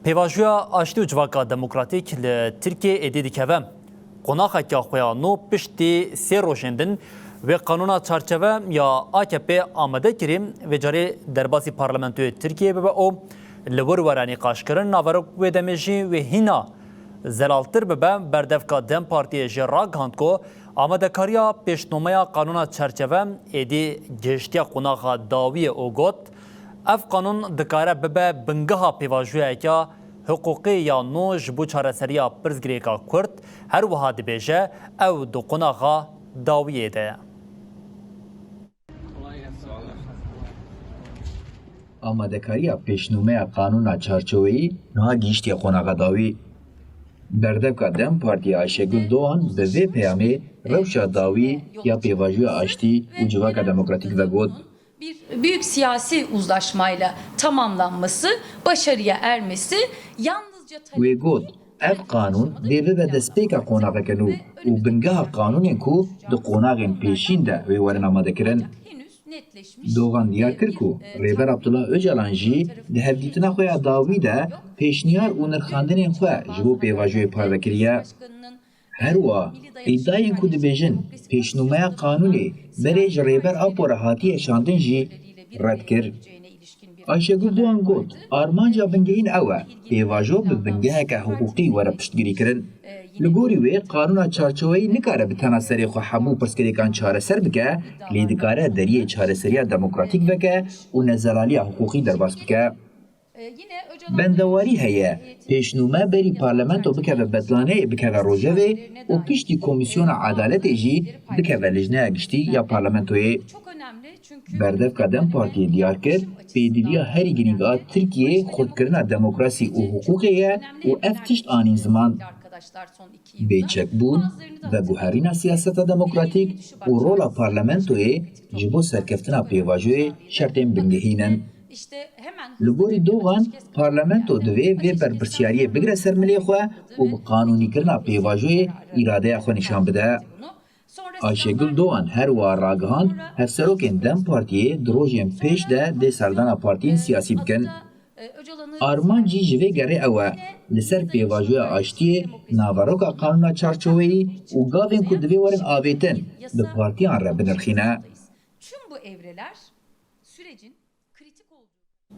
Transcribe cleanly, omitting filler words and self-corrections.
Pêvajoya aştî û civaka demokratîk li Tirkiyeyê dikeve. Qonaxeke xwe ya nû piştî sê rojên din vê qanûna çarçeve ya AKP amade kirî vê carê derbasî parlamentoyê Tirkiyeyê bibe û li wir were nîqaşkirin naverok wê demê jî wê hîna zelaltir bibe berdevka Dem Partiyê jê ragihand ku amadekariya pêşnomeya qanûna çerçeve êdî gêştiya qonaxa dawiyê û got ev qanûn dikare bibe bingeha pêvajoyeka حقوقی یا نو جبو چارەسەریya pirsgirêka Kurd her wiha dibêje ew di qonaxa dawiyê de ye. Amadekariya pêşnûmeya qanûna çarçoveyî niha gihîştiye qonaxa dawî. Berdevka Dem Partiya Ayşegül Doğan bi vê peyamê rewşa dawî ya pêvajoya aştî û civaka demokratîk ve got. Bir büyük siyasi uzlaşmayla tamamlanması, başarıya ermesi yalnızca Wê got ev qanûn dê bibe destpêka qonaxeke nû û bingeha qanûnên ku di qonaxên pêşîn de wê werin amadekirin. henüz netleşmiş. Doğan diyar kir ku Rêber Abdullah Öcalan jî di hevdîtina xwe ya dawî de pêşniyar û nirxandinên xwe ji bo pêvajoyê parvekiriye. Her wa îddiayên ku dibêjin pêşnûmeya qanûnê berê ji Rêber Apora hatiye şandin jî red kir. Ayşegül Doğan got armanca bingehîn ew e pêvajo bi bingeheke hiqûqî were piştgirî kirin. Li gorî wê qanûna çarçoveyî nikare bi tena serê xwe hemû pirsgirêkan çareser bike, lê dikare deriyê çareseriya demokratîk veke û nezelaliya hiqûqî derbas bike. Bendewarî heye pêşnûme berî parlamento bikeve betlaneyê bikeve rojevê û piştî komisyona adaletê jî bikeve lijneya giştî ya parlamentoyê. Berdevka Dem Partiyê diyar kir pêdivîya herî girînga Tirkiyeyê xwedkirina demokrasî û hiqûqê ye û ev tişt anîn ziman bêçekbûn, veguherîna siyaseta demokratîk û rola parlamentoyê ji bo serkeftina pêvajoyê şertên bingehîn. Li gorî Doğan parlamento divê vê berpirsiyariyê bigire ser milê xwe û bi qanûnîkirina pêvajoyê îradeya xwe nîşan bide. Ayşegül Doğan her wa ragihand hevserokên Dem Partiyê di rojên pêş de dê serdana partiyên siyasî bikin. Arman jî ji vê gerê ew e li ser pêvajoya aştiyê naveroka qanûna çarçoveyî û gavên ku divê werin avêtin di partiyan re binirxîne. Tüm bu evreler